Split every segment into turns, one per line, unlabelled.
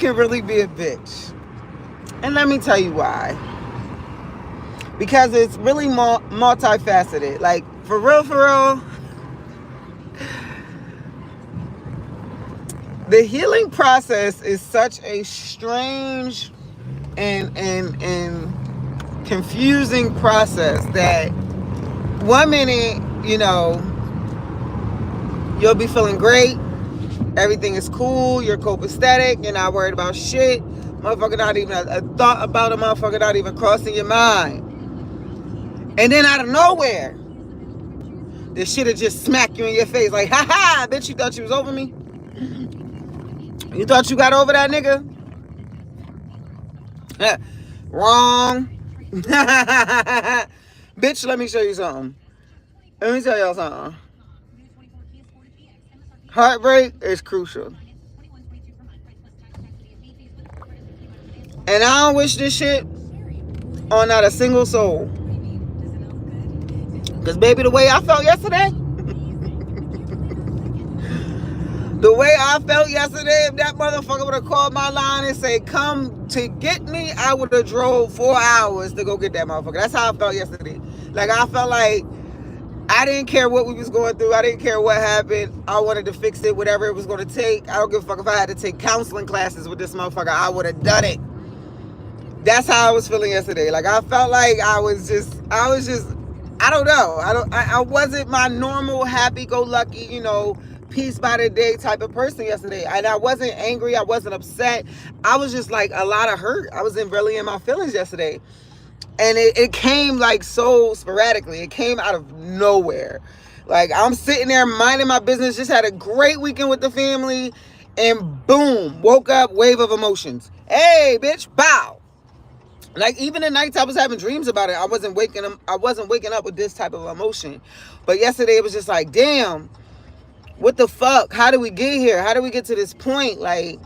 can really be a bitch. And let me tell you why. Because it's really multifaceted. Like, for real, the healing process is such a strange and confusing process that one minute, you'll be feeling great. Everything is cool. You're copacetic. You're not worried about shit. Motherfucker, not even a thought about a motherfucker, not even crossing your mind. And then out of nowhere, this shit will just smack you in your face like, ha ha, bitch, you thought you was over me? You thought you got over that nigga? Wrong. Bitch, let me show you something. Let me tell y'all something. Heartbreak is crucial. And I don't wish this shit on not a single soul. Because, baby, the way I felt yesterday, if that motherfucker would have called my line and said, come to get me, I would have drove 4 hours to go get that motherfucker. That's how I felt yesterday. Like, I felt like I didn't care what we was going through. I didn't care what happened. I wanted to fix it, whatever it was going to take. I don't give a fuck if I had to take counseling classes with this motherfucker. I would have done it. That's how I was feeling yesterday. Like, I felt like I was just, I don't know. I wasn't my normal happy-go-lucky, peace by the day type of person yesterday. And I wasn't angry. I wasn't upset. I was just like a lot of hurt. I wasn't really in my feelings yesterday. And it came like so sporadically. It came out of nowhere. Like, I'm sitting there minding my business, just had a great weekend with the family, and boom, woke up, wave of emotions. Hey, bitch, bow. Like, even the nights I was having dreams about it, I wasn't waking up with this type of emotion. But yesterday it was just like, damn, what the fuck? How did we get here? How did we get to this point? Like,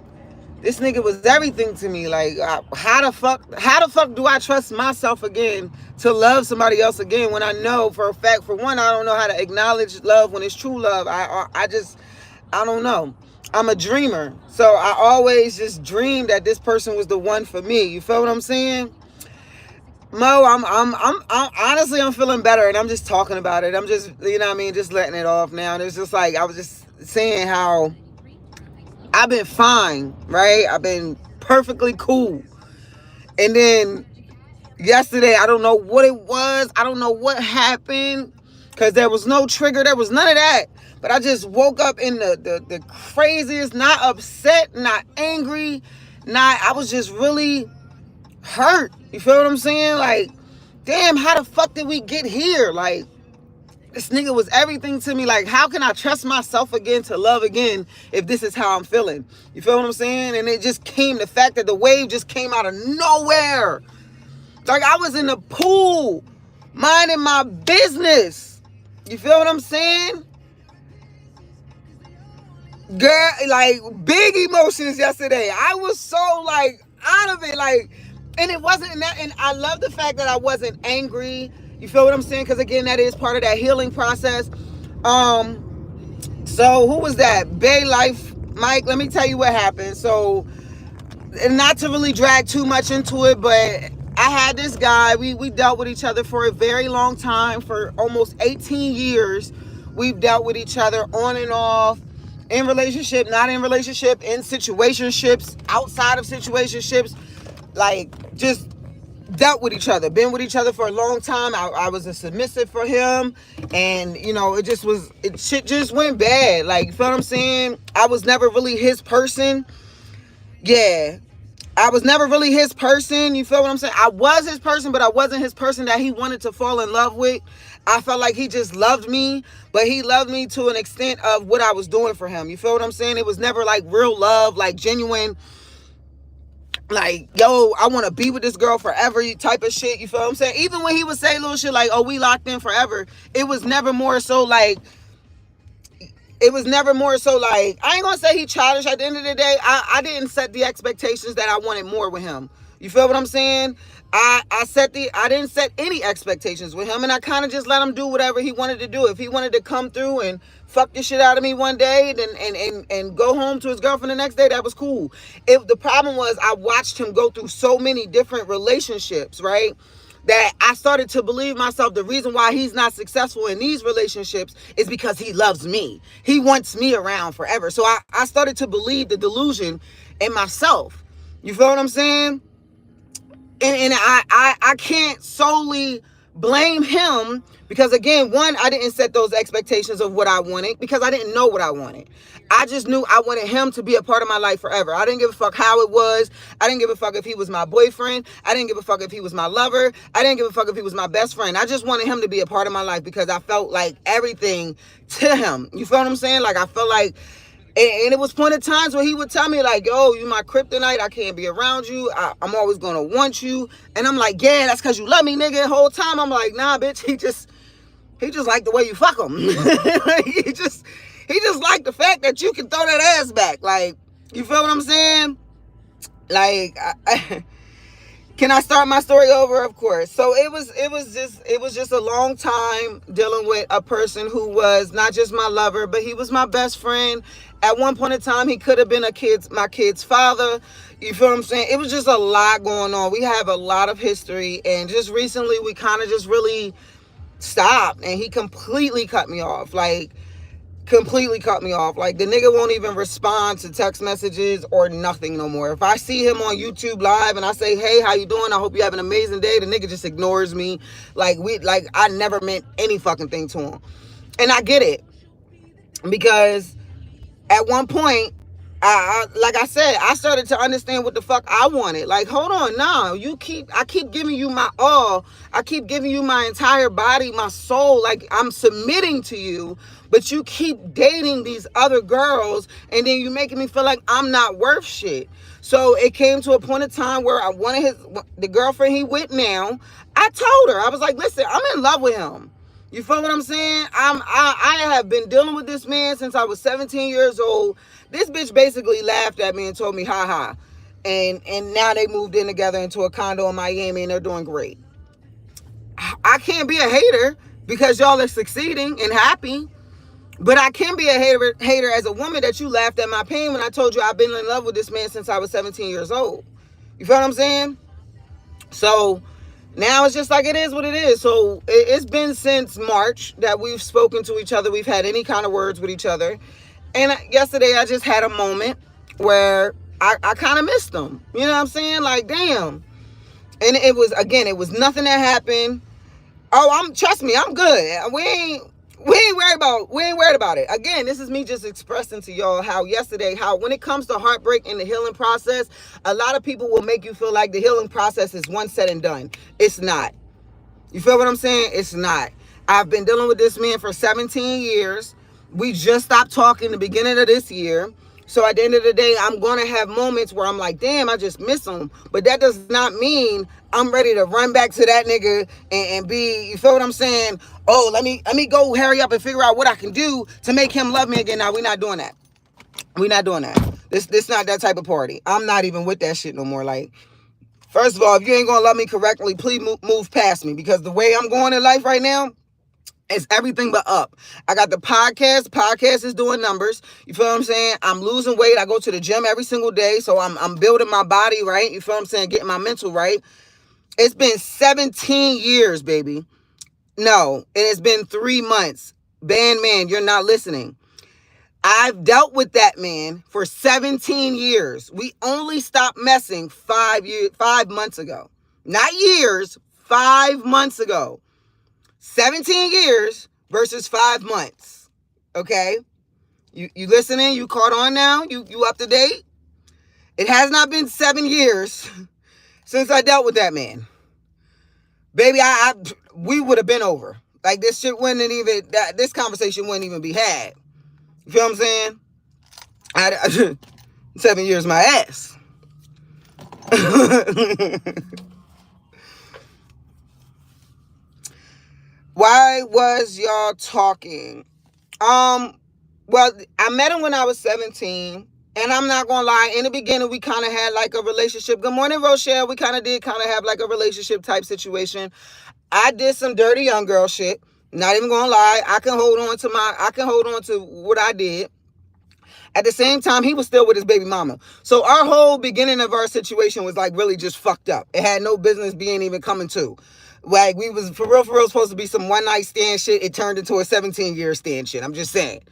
this nigga was everything to me. Like, how the fuck do I trust myself again to love somebody else again when I know for a fact, for one, I don't know how to acknowledge love when it's true love. I don't know. I'm a dreamer. So I always just dreamed that this person was the one for me. You feel what I'm saying? Mo, I'm honestly, I'm feeling better, and I'm just talking about it. I'm just, just letting it off now. And it's just like, I was just saying how I've been fine, right? I've been perfectly cool. And then yesterday, I don't know what it was. I don't know what happened, because there was no trigger. There was none of that. But I just woke up in the craziest, not upset, not angry, I was just really hurt. You feel what I'm saying? Like, damn, how the fuck did we get here? Like, this nigga was everything to me. Like, how can I trust myself again to love again if this is how I'm feeling? You feel what I'm saying? And it just came, the fact that the wave just came out of nowhere. Like, I was in the pool, minding my business. You feel what I'm saying? Girl, like, big emotions yesterday. I was so, like, out of it. Like, and it wasn't that, and I love the fact that I wasn't angry. You feel what I'm saying? Because, again, that is part of that healing process. So, who was that? Bay Life Mike, let me tell you what happened. So, and not to really drag too much into it, but I had this guy. We dealt with each other for a very long time. For almost 18 years, we've dealt with each other on and off. In relationship, not in relationship, in situationships, outside of situationships, like, just dealt with each other, been with each other for a long time. I was a submissive for him, and, shit just went bad. Like, you feel what I'm saying? I was never really his person. Yeah. I was never really his person. You feel what I'm saying? I was his person, but I wasn't his person that he wanted to fall in love with. I felt like he just loved me, but he loved me to an extent of what I was doing for him. You feel what I'm saying? It was never like real love, like genuine, like, yo, I want to be with this girl forever type of shit. You feel what I'm saying? Even when he would say little shit like, oh, we locked in forever, it was never more so like, I ain't gonna say he childish. At the end of the day, I didn't set the expectations that I wanted more with him. You feel what I'm saying? I didn't set any expectations with him, and I kind of just let him do whatever he wanted to do. If he wanted to come through and fuck the shit out of me one day, then and go home to his girlfriend the next day, that was cool. The problem was I watched him go through so many different relationships, right? That I started to believe myself. The reason why he's not successful in these relationships is because he loves me. He wants me around forever. So I started to believe the delusion in myself. You feel what I'm saying? And I can't solely blame him because, again, one, I didn't set those expectations of what I wanted because I didn't know what I wanted. I just knew I wanted him to be a part of my life forever. I didn't give a fuck how it was. I didn't give a fuck if he was my boyfriend. I didn't give a fuck if he was my lover. I didn't give a fuck if he was my best friend. I just wanted him to be a part of my life because I felt like everything to him. You feel what I'm saying? Like, I felt like, and it was pointed times where he would tell me, like, yo, you my kryptonite. I can't be around you. I'm always going to want you. And I'm like, yeah, that's because you love me, nigga. The whole time I'm like, nah, bitch, he just like the way you fuck him. he just like the fact that you can throw that ass back. Like, you feel what I'm saying? Like, can I start my story over? Of course. So it was just a long time dealing with a person who was not just my lover, but he was my best friend. At one point in time, he could have been my kid's father. You feel what I'm saying? It was just a lot going on. We have a lot of history, and just recently we kind of just really stopped, and he completely cut me off. Like, completely cut me off. Like, the nigga won't even respond to text messages or nothing no more. If I see him on YouTube live and I say, hey, how you doing? I hope you have an amazing day. The nigga just ignores me. Like, I never meant any fucking thing to him. And I get it. Because at one point, like I said, I started to understand what the fuck I wanted. Like, hold on, now I keep giving you my all. I keep giving you my entire body, my soul. Like, I'm submitting to you, but you keep dating these other girls, and then you making me feel like I'm not worth shit. So it came to a point in time where I wanted the girlfriend he with now. I told her, I was like, listen, I'm in love with him. You feel what I'm saying? I have been dealing with this man since I was 17 years old. This bitch basically laughed at me and told me, ha ha. And now they moved in together into a condo in Miami, and they're doing great. I can't be a hater because y'all are succeeding and happy. But I can be a hater as a woman that you laughed at my pain when I told you I've been in love with this man since I was 17 years old. You feel what I'm saying? So now it's just like it is what it is. So it's been since March that we've spoken to each other. We've had any kind of words with each other. And yesterday I just had a moment where I kind of missed him. You know what I'm saying? Like, damn. And it was nothing that happened. Oh, trust me, I'm good. We ain't worried about it. Again, this is me just expressing to y'all how when it comes to heartbreak and the healing process, a lot of people will make you feel like the healing process is one said and done. It's not. You feel what I'm saying? It's not. I've been dealing with this man for 17 years. We just stopped talking the beginning of this year. So at the end of the day, I'm going to have moments where I'm like, damn, I just miss him. But that does not mean I'm ready to run back to that nigga and be, you feel what I'm saying? Oh, let me go hurry up and figure out what I can do to make him love me again. Now, we're not doing that. We're not doing that. This not that type of party. I'm not even with that shit no more. Like, first of all, if you ain't going to love me correctly, please move past me. Because the way I'm going in life right now, it's everything but up. I got the podcast. Podcast is doing numbers. You feel what I'm saying? I'm losing weight. I go to the gym every single day. So I'm building my body, right? You feel what I'm saying? Getting my mental right. It's been 17 years, baby. No, it has been 3 months. Man, you're not listening. I've dealt with that man for 17 years. We only stopped messing 5 months ago. Not years, 5 months ago. 17 years versus 5 months. Okay? You listening? You caught on now? You up to date? It has not been 7 years since I dealt with that man. Baby, we would have been over. Like, this shit this conversation wouldn't even be had. You feel what I'm saying? 7 years my ass. Why was y'all talking? Well, I met him when I was 17, And I'm not gonna lie, in the beginning, we kind of had like a relationship. Good morning, Rochelle. We kind of did kind of have like a relationship type situation. I did some dirty young girl shit. Not even gonna lie. I can hold on to what I did. At the same time, he was still with his baby mama. So our whole beginning of our situation was like really just fucked up. It had no business being even coming to. Like we was for real supposed to be some one night stand shit. It turned into a 17-year stand shit. I'm just saying.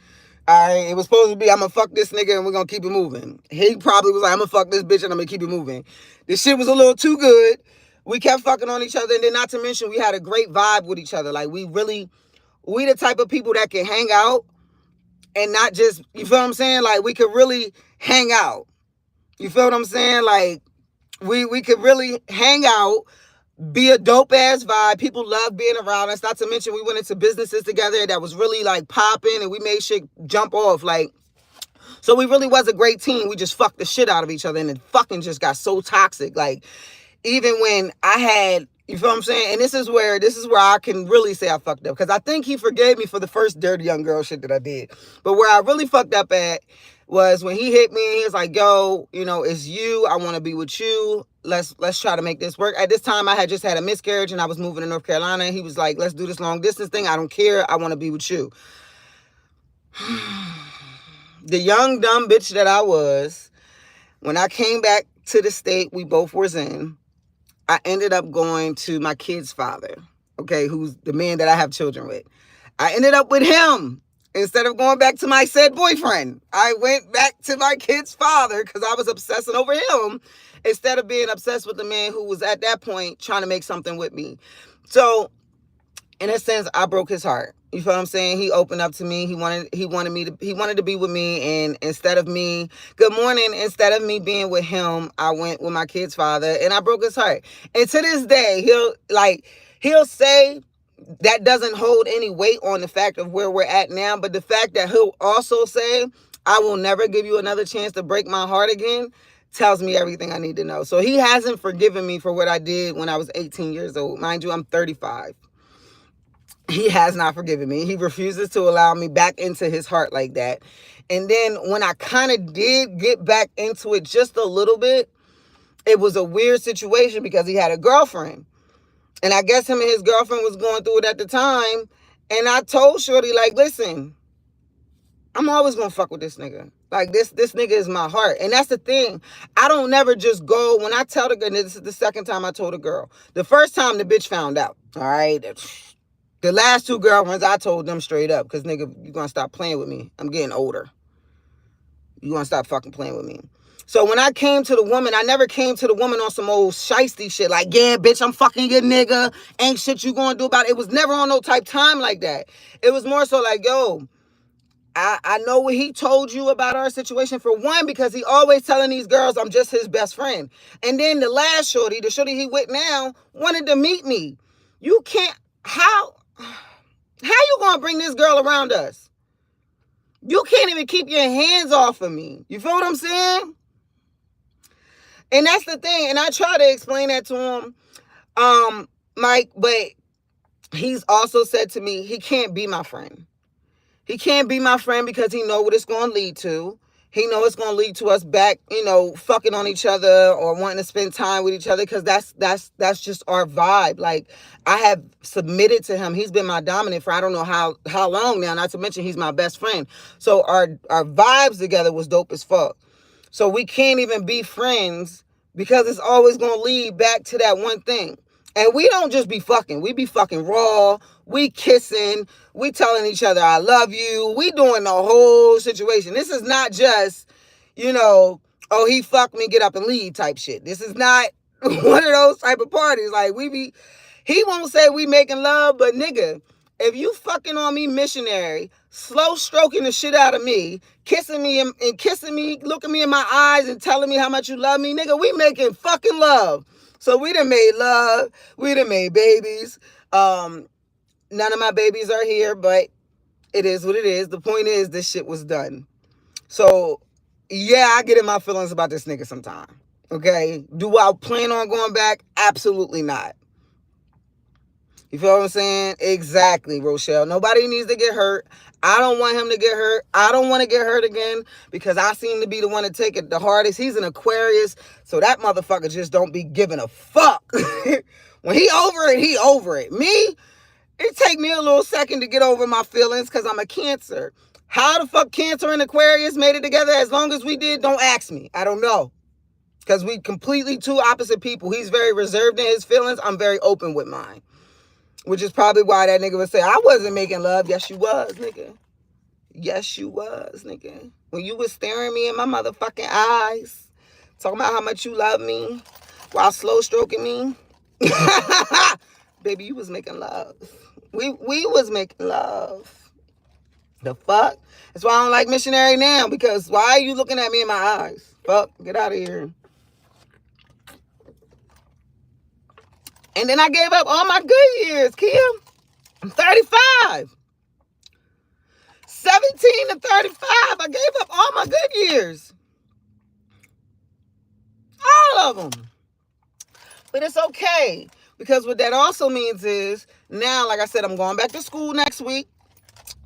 All right, it was supposed to be, I'm gonna fuck this nigga and we're gonna keep it moving. He probably was like, I'm gonna fuck this bitch and I'm gonna keep it moving. This shit was a little too good. We kept fucking on each other, and then not to mention we had a great vibe with each other. Like we the type of people that can hang out and not just, you feel what I'm saying? Like we could really hang out. You feel what I'm saying? Like we could really hang out, be a dope ass vibe. People love being around us. Not to mention we went into businesses together that was really like popping, and we made shit jump off. Like, so we really was a great team. We just fucked the shit out of each other, and it fucking just got so toxic. Like, even when I had, you feel what I'm saying? And this is where I can really say I fucked up. Because I think he forgave me for the first dirty young girl shit that I did. But where I really fucked up at was when he hit me. He was like, yo, it's you. I want to be with you. Let's try to make this work. At this time, I had just had a miscarriage and I was moving to North Carolina. And he was like, let's do this long distance thing. I don't care. I want to be with you. The young, dumb bitch that I was, when I came back to the state we both was in, I ended up going to my kid's father, okay, who's the man that I have children with. I ended up with him instead of going back to my said boyfriend. I went back to my kid's father because I was obsessing over him instead of being obsessed with the man who was at that point trying to make something with me. So, in a sense, I broke his heart. You feel what I'm saying? He opened up to me. He wanted to be with me. And instead of me being with him, I went with my kid's father and I broke his heart. And to this day, he'll say that doesn't hold any weight on the fact of where we're at now. But the fact that he'll also say, I will never give you another chance to break my heart again, tells me everything I need to know. So he hasn't forgiven me for what I did when I was 18 years old. Mind you, I'm 35. He has not forgiven me. He refuses to allow me back into his heart like that. And then when I kind of did get back into it just a little bit, it was a weird situation because he had a girlfriend. And I guess him and his girlfriend was going through it at the time. And I told Shorty, like, listen, I'm always going to fuck with this nigga. Like, this nigga is my heart. And that's the thing. I don't never just go, when I tell the girl, this is the second time I told a girl. The first time the bitch found out, all right? The last two girlfriends, I told them straight up, because, nigga, you going to stop playing with me. I'm getting older. You going to stop fucking playing with me. So when I came to the woman, I never came to the woman on some old shiesty shit. Like, yeah, bitch, I'm fucking your nigga. Ain't shit you going to do about it. It was never on no type time like that. It was more so like, yo, I know what he told you about our situation. For one, because he always telling these girls I'm just his best friend. And then the last shorty, the shorty he with now, wanted to meet me. You can't, how you gonna bring this girl around us? You can't even keep your hands off of me. You feel what I'm saying? And that's the thing. And I try to explain that to him, Mike, but he's also said to me, he can't be my friend. He can't be my friend because he know what it's going to lead to. He know it's going to lead to us back, fucking on each other or wanting to spend time with each other, because that's just our vibe. Like, I have submitted to him. He's been my dominant for I don't know how long now, not to mention he's my best friend. So our vibes together was dope as fuck. So we can't even be friends because it's always going to lead back to that one thing. And we don't just be fucking. We be fucking raw. We kissing. We telling each other, I love you. We doing the whole situation. This is not just, oh, he fucked me, get up and leave type shit. This is not one of those type of parties. Like, he won't say we making love, but nigga, if you fucking on me missionary, slow stroking the shit out of me, kissing me and kissing me, looking me in my eyes and telling me how much you love me, nigga, we making fucking love. So we done made love. We done made babies. None of my babies are here, but it is what it is. The point is, this shit was done. So, yeah, I get in my feelings about this nigga sometime. Okay? Do I plan on going back? Absolutely not. You feel what I'm saying? Exactly, Rochelle. Nobody needs to get hurt. I don't want him to get hurt. I don't want to get hurt again because I seem to be the one to take it the hardest. He's an Aquarius, so that motherfucker just don't be giving a fuck. When he over it, he over it. Me, it take me a little second to get over my feelings because I'm a Cancer. How the fuck Cancer and Aquarius made it together as long as we did, don't ask me. I don't know. Because we completely two opposite people. He's very reserved in his feelings. I'm very open with mine. Which is probably why that nigga would say, I wasn't making love. Yes, you was, nigga. Yes, you was, nigga. When you was staring me in my motherfucking eyes, talking about how much you love me while slow stroking me. Baby, you was making love. We was making love. The fuck? That's why I don't like missionary now, because why are you looking at me in my eyes? Fuck, get out of here. And then I gave up all my good years, Kia. I'm 35. 17 to 35. I gave up all my good years. All of them. But it's okay. Because what that also means is, now, like I said, I'm going back to school next week.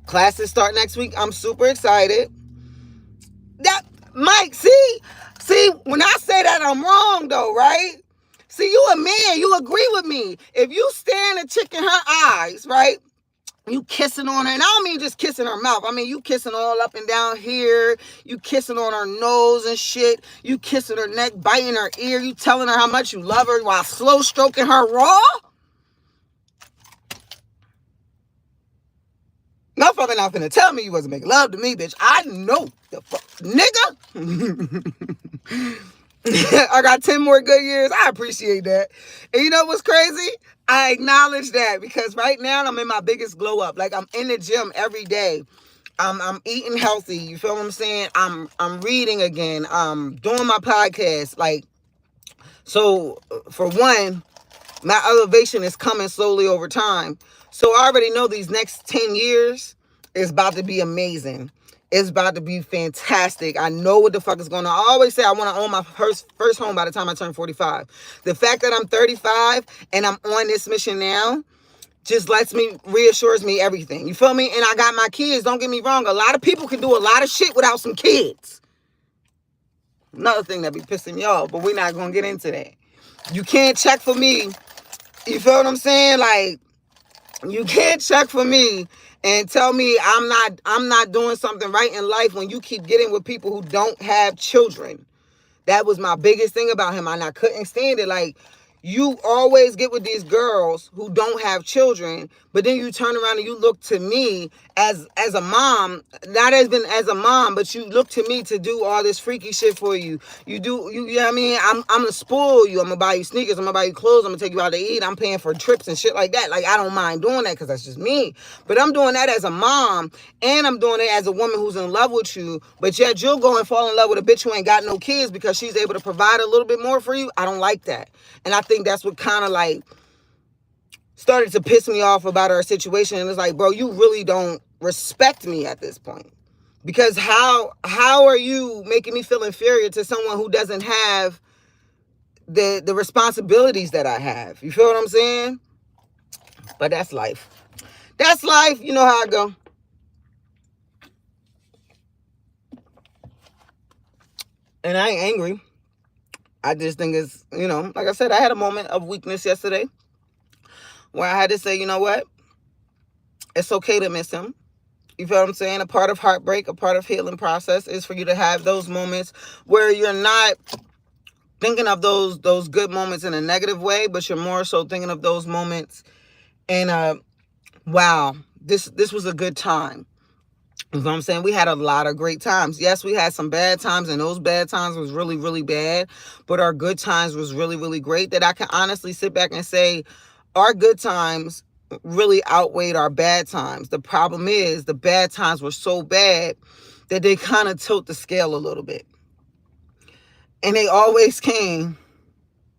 Classes start next week. I'm super excited. That, Mike, see, when I say that, I'm wrong, though, right? See, you a man, you agree with me. If you stare at a chick in her eyes, right? You kissing on her, and I don't mean just kissing her mouth. I mean, you kissing all up and down here. You kissing on her nose and shit. You kissing her neck, biting her ear. You telling her how much you love her while slow stroking her raw. Motherfucker not finna tell me you wasn't making love to me, bitch. I know the fuck. Nigga. I got 10 more good years. I appreciate that. And you know what's crazy? I acknowledge that because right now I'm in my biggest glow up. Like, I'm in the gym every day. I'm eating healthy. You feel what I'm saying? I'm reading again. I'm doing my podcast. Like, so for one, my elevation is coming slowly over time. So I already know these next 10 years is about to be amazing. It's about to be fantastic. I know what the fuck is going on. I always say I want to own my first home by the time I turn 45. The fact that I'm 35 and I'm on this mission now just reassures me everything. You feel me? And I got my kids. Don't get me wrong. A lot of people can do a lot of shit without some kids. Another thing that be pissing me off, but we're not going to get into that. You can't check for me. You feel what I'm saying? Like, you can't check for me and tell me I'm not doing something right in life when you keep getting with people who don't have children. That was my biggest thing about him, and I couldn't stand it. Like, you always get with these girls who don't have children, but then you turn around and you look to me as a mom, not even as a mom, but you look to me to do all this freaky shit for you. You know what I mean? I'm gonna spoil you. I'm gonna buy you sneakers. I'm gonna buy you clothes. I'm gonna take you out to eat. I'm paying for trips and shit like that. Like, I don't mind doing that because that's just me. But I'm doing that as a mom, and I'm doing it as a woman who's in love with you. But yet you'll go and fall in love with a bitch who ain't got no kids because she's able to provide a little bit more for you. I don't like that. And I think that's what kind of like started to piss me off about our situation. And it's like, bro, you really don't respect me at this point. Because how are you making me feel inferior to someone who doesn't have the responsibilities that I have? You feel what I'm saying? But that's life. That's life. You know how I go. And I ain't angry. I just think it's, like I said, I had a moment of weakness yesterday where I had to say, you know what? It's okay to miss him. You feel what I'm saying? A part of heartbreak, a part of healing process is for you to have those moments where you're not thinking of those good moments in a negative way, but you're more so thinking of those moments in a, wow, this was a good time. You know what I'm saying? We had a lot of great times. Yes, we had some bad times, and those bad times was really, really bad. But our good times was really, really great, that I can honestly sit back and say our good times really outweighed our bad times. The problem is the bad times were so bad that they kind of tilt the scale a little bit. And they always came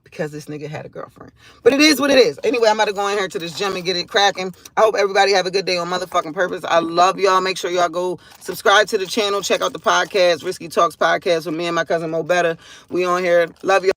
because this nigga had a girlfriend. But it is what it is. Anyway, I'm about to go in here to this gym and get it cracking. I hope everybody have a good day on motherfucking purpose. I love y'all. Make sure y'all go subscribe to the channel. Check out the podcast, RisKi Talks Podcast with me and my cousin Mo Better. We on here. Love y'all.